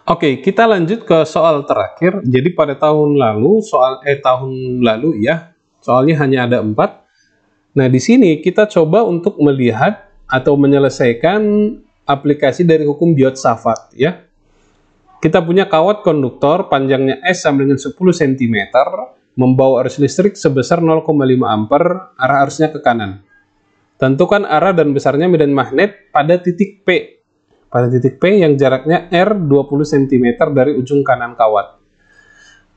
Oke, kita lanjut ke soal terakhir. Jadi pada tahun lalu, tahun lalu ya, soalnya hanya ada 4. Nah, di sini kita coba untuk melihat atau menyelesaikan aplikasi dari hukum Biot-Savart ya. Kita punya kawat konduktor panjangnya S sama dengan 10 cm, membawa arus listrik sebesar 0,5 ampere, arah arusnya ke kanan. Tentukan arah dan besarnya medan magnet pada titik P. Pada titik P yang jaraknya R 20 cm dari ujung kanan kawat.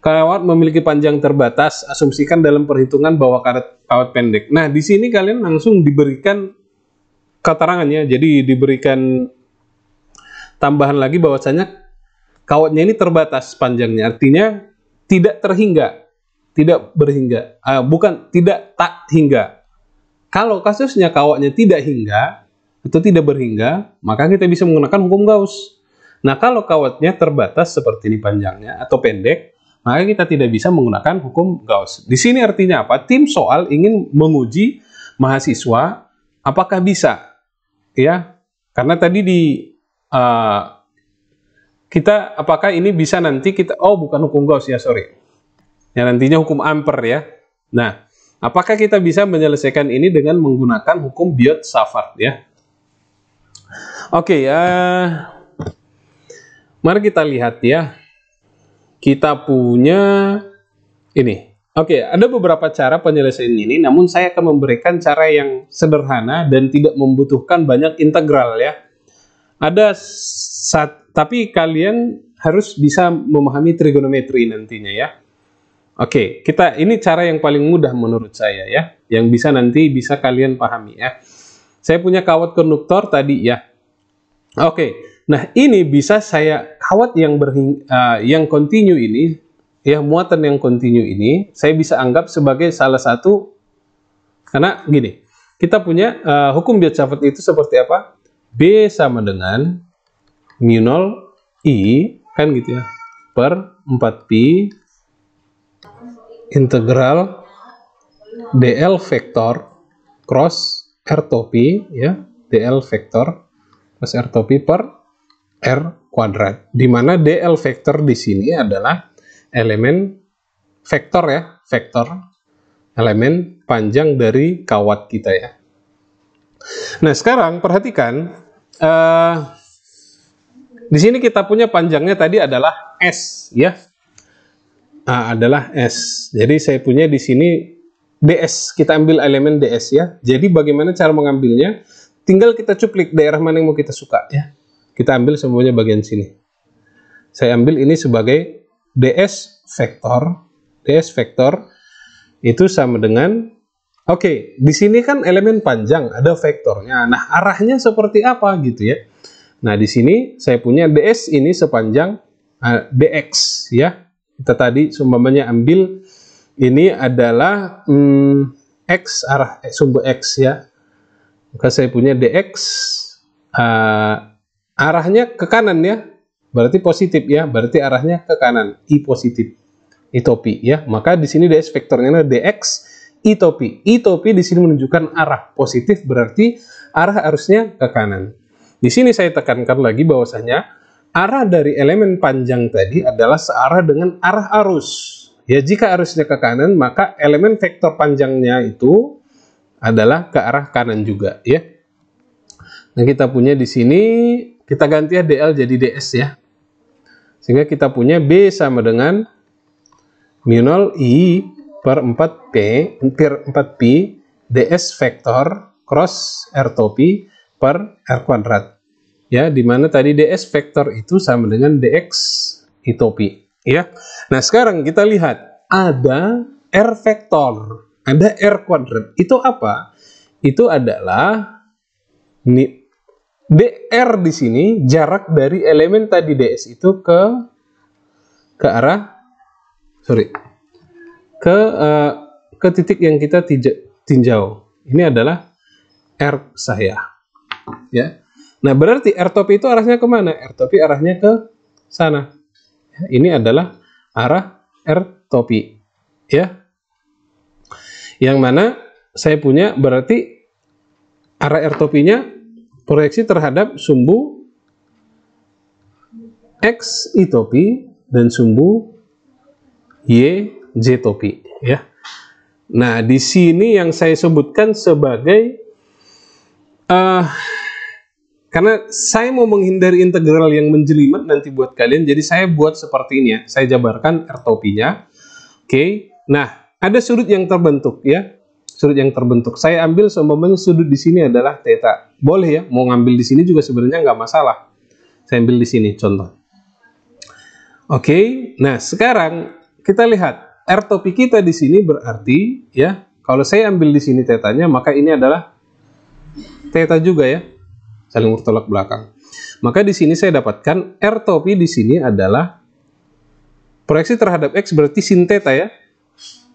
Kawat memiliki panjang terbatas, asumsikan dalam perhitungan bahwa kawat pendek. Nah, di sini kalian langsung diberikan keterangannya, jadi diberikan tambahan lagi bahwasanya kawatnya ini terbatas panjangnya, artinya tidak terhingga, tidak berhingga, bukan tidak tak hingga. Kalau kasusnya kawatnya tidak hingga atau tidak berhingga, maka kita bisa menggunakan hukum Gauss. Nah, kalau kawatnya terbatas seperti ini panjangnya atau pendek, maka kita tidak bisa menggunakan hukum Gauss. Di sini artinya apa? Tim soal ingin menguji mahasiswa apakah bisa, ya? Karena tadi kita apakah ini bisa nanti kita, bukan hukum Gauss ya, sorry. Ya, nantinya hukum Ampere ya. Nah, apakah kita bisa menyelesaikan ini dengan menggunakan hukum Biot-Savart ya? Oke ya, mari kita lihat ya. Kita punya ini. Oke, ada beberapa cara penyelesaian ini, namun saya akan memberikan cara yang sederhana dan tidak membutuhkan banyak integral ya. Tapi kalian harus bisa memahami trigonometri nantinya ya. Oke, ini cara yang paling mudah menurut saya ya, yang nanti bisa kalian pahami ya. Saya punya kawat konduktor tadi ya. Oke, nah ini bisa saya kawat yang kontinu ini ya, muatan yang kontinu ini saya bisa anggap sebagai salah satu, karena gini, kita punya hukum Biot-Savart itu seperti apa? B sama dengan mu0 I kan gitu ya, per 4pi integral dl vektor cross r topi ya, dl vektor cross r topi per r kuadrat, di mana dl vektor di sini adalah elemen vektor ya, vektor elemen panjang dari kawat kita ya. Nah, sekarang perhatikan di sini kita punya panjangnya tadi adalah S ya. Adalah S. Jadi saya punya di sini DS, kita ambil elemen DS ya. Jadi bagaimana cara mengambilnya? Tinggal kita cuplik daerah mana yang mau kita suka ya. Kita ambil semuanya bagian sini. Saya ambil ini sebagai DS vektor. DS vektor itu sama dengan, di sini kan elemen panjang, ada vektornya. Nah, arahnya seperti apa gitu ya. Nah, di sini saya punya DS ini sepanjang DX ya. Kita tadi sumpamanya ambil ini adalah X, arah sumbu X ya. Maka saya punya DX arahnya ke kanan ya. Berarti positif ya, berarti arahnya ke kanan, I positif. I topi ya. Maka di sini DS vektornya adalah DX I topi. I topi di sini menunjukkan arah positif, berarti arah arusnya ke kanan. Di sini saya tekankan lagi bahwasanya arah dari elemen panjang tadi adalah searah dengan arah arus. Ya, jika arusnya ke kanan, maka elemen vektor panjangnya itu adalah ke arah kanan juga, ya. Nah, kita punya di sini, kita ganti ya DL jadi DS ya. Sehingga kita punya B sama dengan mu0 I per 4pi DS vektor cross R topi per R kuadrat. Ya, dimana tadi DS vektor itu sama dengan DX I topi ya. Nah, sekarang kita lihat ada R vektor, ada R kuadrat. Itu apa? Itu adalah DR di sini jarak dari elemen tadi DS itu ke arah ke titik yang kita tinjau. Ini adalah R saya ya. Nah, berarti R topi itu arahnya kemana? R topi arahnya ke sana. Ini adalah arah R topi. Ya. Yang mana saya punya berarti arah R topinya proyeksi terhadap sumbu X I topi dan sumbu Y J topi ya. Nah, di sini yang saya sebutkan sebagai karena saya mau menghindari integral yang menjelimet nanti buat kalian, jadi saya buat seperti ini ya. Saya jabarkan R topinya. Oke. Nah, ada sudut yang terbentuk ya. Sudut yang terbentuk. Saya ambil seumpamanya sudut di sini adalah theta. Boleh ya, mau ngambil di sini juga sebenarnya nggak masalah. Saya ambil di sini contoh. Oke. Nah, sekarang kita lihat R topi kita di sini berarti ya, kalau saya ambil di sini tetanya, maka ini adalah theta juga ya, saling bertolak belakang. Maka di sini saya dapatkan R topi di sini adalah proyeksi terhadap X berarti sin theta ya,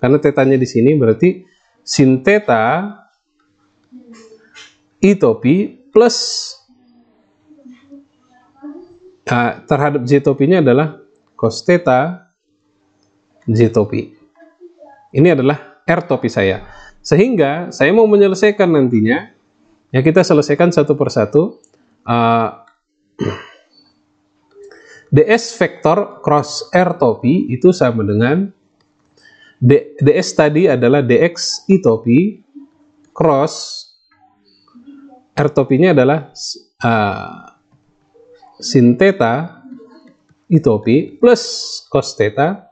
karena tetanya di sini berarti sin theta I topi plus terhadap J topinya adalah cos theta J topi. Ini adalah R topi saya. Sehingga saya mau menyelesaikan nantinya, ya kita selesaikan satu persatu. ds vektor cross R topi itu sama dengan ds tadi adalah dx I topi cross R topinya adalah sin theta I topi plus cos theta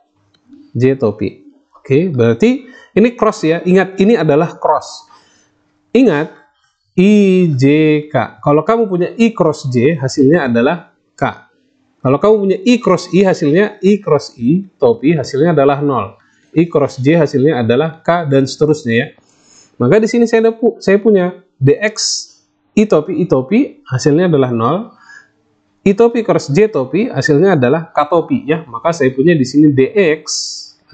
J topi. Oke, berarti ini cross ya. Ingat, ini adalah cross. Ingat, I, J, K. Kalau kamu punya I cross J, hasilnya adalah K. Kalau kamu punya I cross I, hasilnya I cross I, topi, hasilnya adalah 0. I cross J, hasilnya adalah K, dan seterusnya ya. Maka di sini saya punya dx I topi, hasilnya adalah 0. I topi cross J topi, hasilnya adalah K topi ya. Maka saya punya di sini dx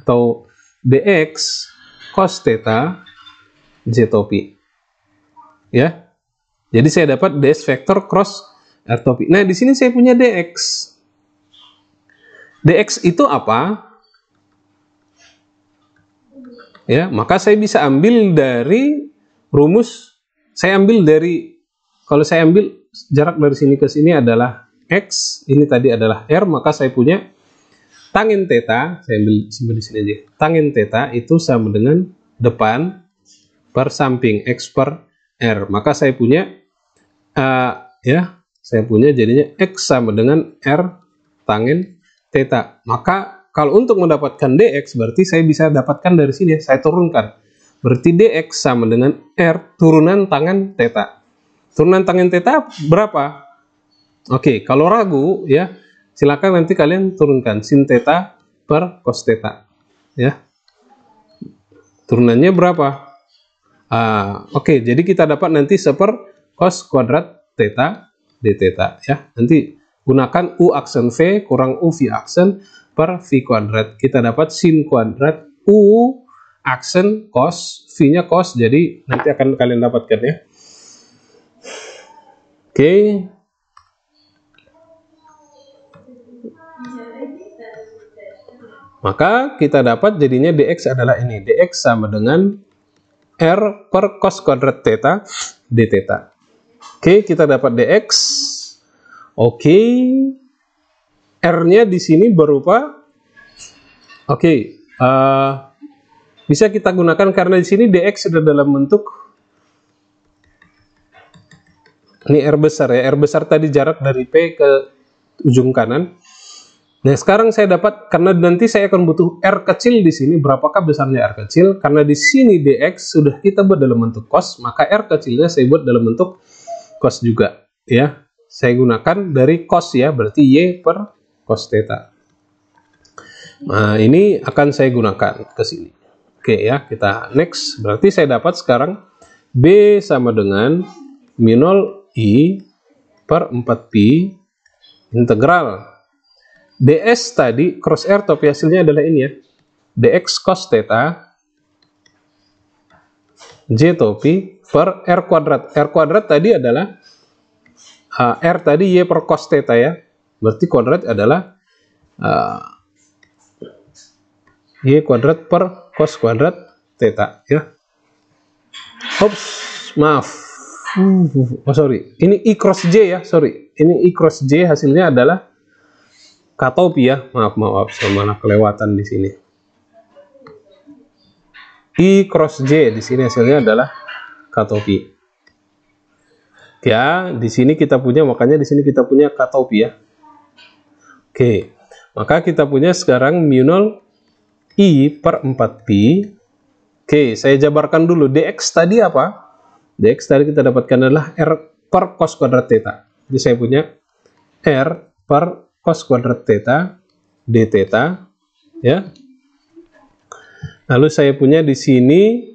atau dx cos theta J topi. Ya. Jadi saya dapat ds vektor cross R topi. Nah, di sini saya punya dx. Dx itu apa? Ya, maka saya bisa ambil dari rumus, kalau saya ambil jarak dari sini ke sini adalah X, ini tadi adalah R, maka saya punya tangent theta, saya ambil simpan di sini aja. Tangent theta itu sama dengan depan per samping X per R. Maka saya punya saya punya jadinya X sama dengan R tangent theta. Maka kalau untuk mendapatkan dx berarti saya bisa dapatkan dari sini, saya turunkan. Berarti dx sama dengan R turunan tangen theta. Turunan tangen theta berapa? Oke, kalau ragu ya, silakan nanti kalian turunkan sin theta per cos theta. Ya. Turunannya berapa? Oke, jadi kita dapat nanti seper cos kuadrat theta d theta ya. Nanti gunakan U aksen V kurang U V aksen per V kuadrat. Kita dapat sin kuadrat U aksen cos, V-nya cos, jadi nanti akan kalian dapatkan ya. Oke. Maka kita dapat jadinya dx adalah ini. Dx sama dengan R per cos kuadrat theta d theta. Oke, kita dapat dx. Oke. R-nya di sini berupa bisa kita gunakan karena di sini dx sudah dalam bentuk ini R besar ya. R besar tadi jarak dari P ke ujung kanan. Nah, sekarang saya dapat, karena nanti saya akan butuh R kecil di sini, berapakah besarnya R kecil? Karena di sini dx sudah kita buat dalam bentuk cos, maka R kecilnya saya buat dalam bentuk cos juga, ya. Saya gunakan dari cos ya, berarti Y per cos theta. Nah, ini akan saya gunakan ke sini. Oke ya, kita next. Berarti saya dapat sekarang B sama dengan minol I per 4pi integral ds tadi cross R topi hasilnya adalah ini ya, dx cos theta J topi per R kuadrat. R kuadrat tadi adalah R tadi Y per cos theta ya, berarti kuadrat adalah Y kuadrat per cos kuadrat theta ya. Oops, maaf. Sorry, ini I cross J ya, sorry. Ini I cross J hasilnya adalah K-topi ya, maaf, saya malah kelewatan di sini. I cross J di sini hasilnya adalah K-topi. Ya, di sini kita punya, makanya di sini kita punya K-topi ya. Oke, maka kita punya sekarang mu0 I per 4pi. Oke, saya jabarkan dulu. dx tadi apa? Dx tadi kita dapatkan adalah R per cos kuadrat theta. Jadi saya punya R per cos kuadrat theta d theta ya. Lalu saya punya di sini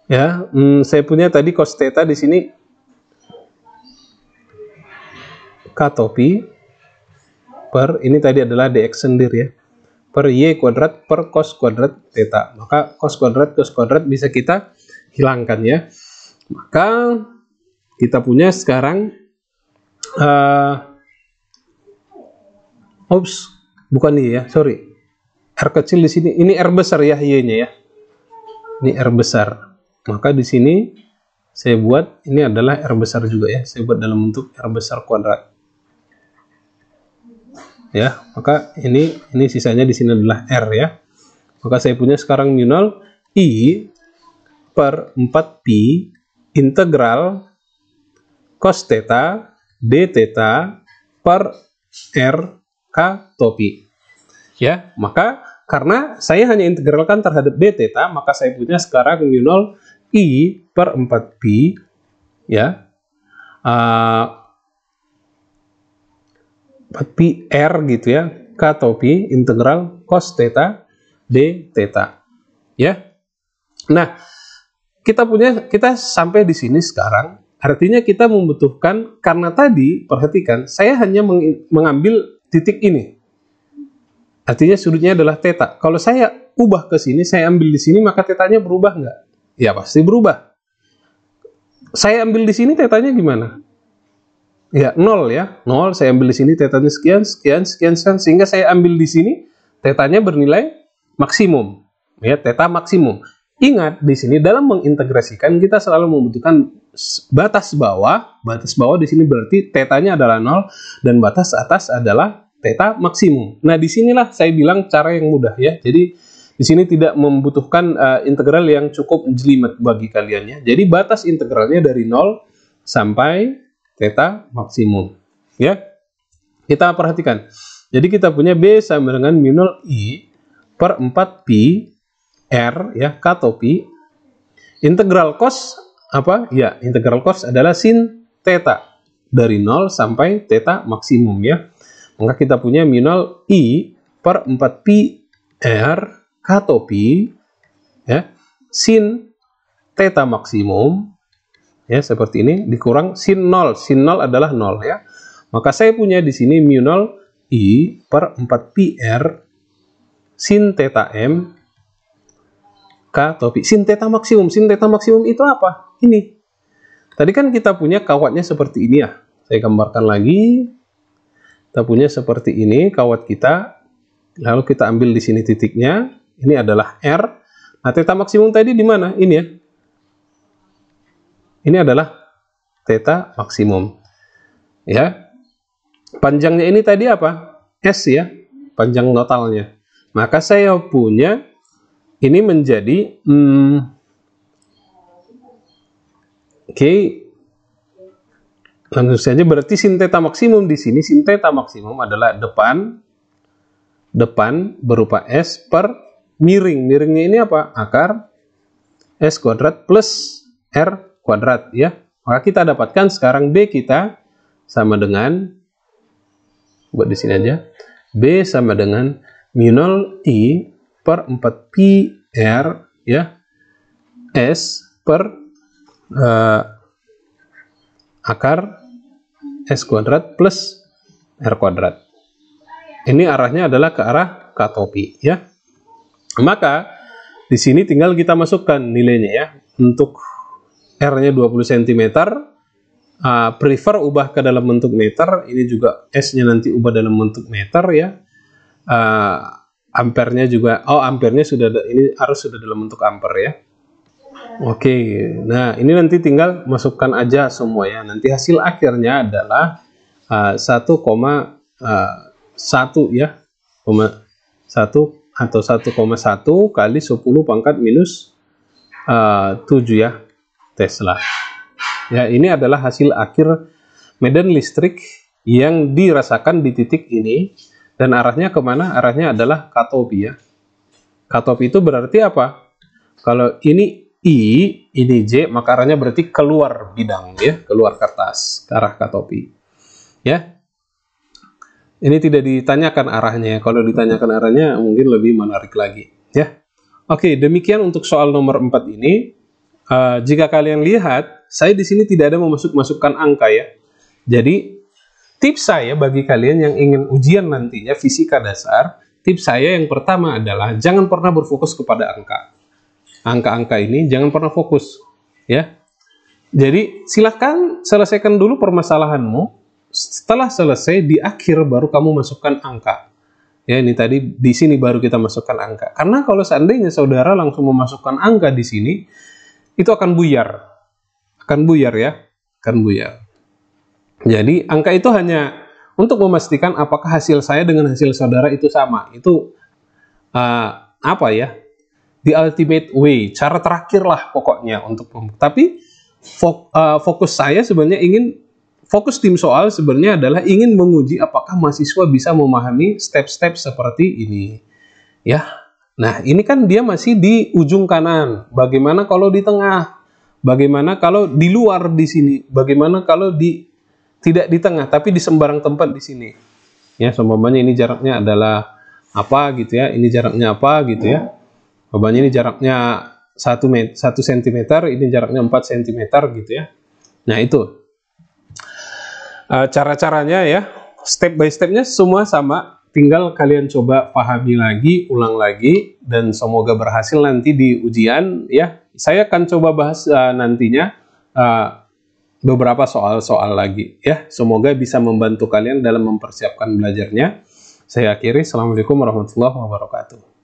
ya, saya punya tadi cos theta di sini K-topi per ini tadi adalah dx sendiri ya, per y kuadrat per cos kuadrat theta. Maka cos kuadrat bisa kita hilangkan ya. Maka kita punya sekarang bukan ini ya, sorry. R kecil di sini, ini R besar ya, Y-nya ya. Ini R besar. Maka di sini saya buat ini adalah R besar juga ya. Saya buat dalam bentuk R besar kuadrat. Ya, maka ini sisanya di sini adalah R ya. Maka saya punya sekarang mu0 I per 4pi integral cos theta d theta per R K-topi. Ya, maka karena saya hanya integralkan terhadap d theta, maka saya punya sekarang mu0 I per 4pi ya. 4pi R gitu ya, K-topi integral cos theta d theta. Ya. Nah, kita sampai di sini sekarang, artinya kita membutuhkan, karena tadi perhatikan saya hanya mengambil titik ini. Artinya sudutnya adalah theta. Kalau saya ubah ke sini, saya ambil di sini, maka tetanya berubah nggak? Ya pasti berubah. Saya ambil di sini, tetanya gimana? Ya 0 ya, 0. Saya ambil di sini, tetanya sekian, sehingga saya ambil di sini, tetanya bernilai maksimum. Ya, theta maksimum. Ingat di sini dalam mengintegrasikan kita selalu membutuhkan batas bawah. Batas bawah di sini berarti tetanya adalah 0 dan batas atas adalah theta maksimum. Nah, disinilah saya bilang cara yang mudah ya. Jadi di sini tidak membutuhkan integral yang cukup jelimet bagi kalian ya. Jadi batas integralnya dari 0 sampai theta maksimum. Ya. Kita perhatikan. Jadi kita punya B sama dengan mu0 I per 4pi R ya, K-topi integral cos apa? Ya, integral cos adalah sin theta dari 0 sampai theta maksimum ya. Maka kita punya mu0 I per 4pi R K-topi ya, sin theta maksimum ya, seperti ini dikurang sin 0. Sin 0 adalah 0 ya. Maka saya punya di sini mu0 I per 4pi R sin theta M K-topi sin theta maksimum. Sin theta maksimum itu apa? Ini. Tadi kan kita punya kawatnya seperti ini ya. Saya gambarkan lagi. Kita punya seperti ini kawat kita. Lalu kita ambil di sini titiknya. Ini adalah R. Nah, theta maksimum tadi di mana? Ini ya. Ini adalah theta maksimum. Ya. Panjangnya ini tadi apa? S ya. Panjang totalnya. Maka saya punya ini menjadi oke. Langsung saja berarti sin theta maksimum di sini, sin theta maksimum adalah depan berupa S per miring. Miringnya ini apa? Akar S kuadrat plus R kuadrat ya. Maka kita dapatkan sekarang B kita sama dengan, buat di sini aja, B sama dengan mu0 I per 4pi R ya, S per akar S kuadrat plus R kuadrat. Ini arahnya adalah ke arah K-topi ya. Maka di sini tinggal kita masukkan nilainya ya. Untuk R-nya 20 cm, prefer ubah ke dalam bentuk meter. Ini juga S-nya nanti ubah dalam bentuk meter ya. Ampernya juga, ampernya sudah, ini harus sudah dalam bentuk ampere ya. Oke, nah ini nanti tinggal masukkan aja semua ya. Nanti hasil akhirnya adalah 1,5 1 ya, 1 atau 1,1 kali 10 pangkat minus 7 ya Tesla. Ya, ini adalah hasil akhir medan listrik yang dirasakan di titik ini, dan arahnya kemana? Arahnya adalah cutoff ya. Cutoff itu berarti apa? Kalau ini I, ini J, maka arahnya berarti keluar bidang ya, keluar kertas, ke arah cutoff ya. Ini tidak ditanyakan arahnya. Kalau ditanyakan arahnya mungkin lebih menarik lagi ya. Oke, demikian untuk soal nomor 4 ini. Jika kalian lihat, saya di sini tidak ada memasukkan angka ya. Jadi tips saya bagi kalian yang ingin ujian nantinya fisika dasar, tips saya yang pertama adalah jangan pernah berfokus kepada angka. Angka-angka ini jangan pernah fokus ya. Jadi silahkan selesaikan dulu permasalahanmu. Setelah selesai di akhir baru kamu masukkan angka. Ya, ini tadi di sini baru kita masukkan angka. Karena kalau seandainya saudara langsung memasukkan angka di sini, itu akan buyar. Akan buyar ya, akan buyar. Jadi angka itu hanya untuk memastikan apakah hasil saya dengan hasil saudara itu sama. Itu apa ya? The ultimate way, cara terakhir lah pokoknya untuk. Tapi fokus saya sebenarnya fokus tim soal sebenarnya adalah ingin menguji apakah mahasiswa bisa memahami step-step seperti ini. Ya. Nah, ini kan dia masih di ujung kanan. Bagaimana kalau di tengah? Bagaimana kalau di luar di sini? Bagaimana kalau tidak di tengah tapi di sembarang tempat di sini? Ya, seumpamanya ini jaraknya adalah apa gitu ya. Ini jaraknya apa gitu ya. Umpamanya ini jaraknya 1 cm, ini jaraknya 4 cm gitu ya. Nah, itu cara-caranya ya, step by stepnya semua sama, tinggal kalian coba pahami lagi, ulang lagi, dan semoga berhasil nanti di ujian ya. Saya akan coba bahas nantinya beberapa soal-soal lagi ya, semoga bisa membantu kalian dalam mempersiapkan belajarnya. Saya akhiri, Assalamualaikum warahmatullahi wabarakatuh.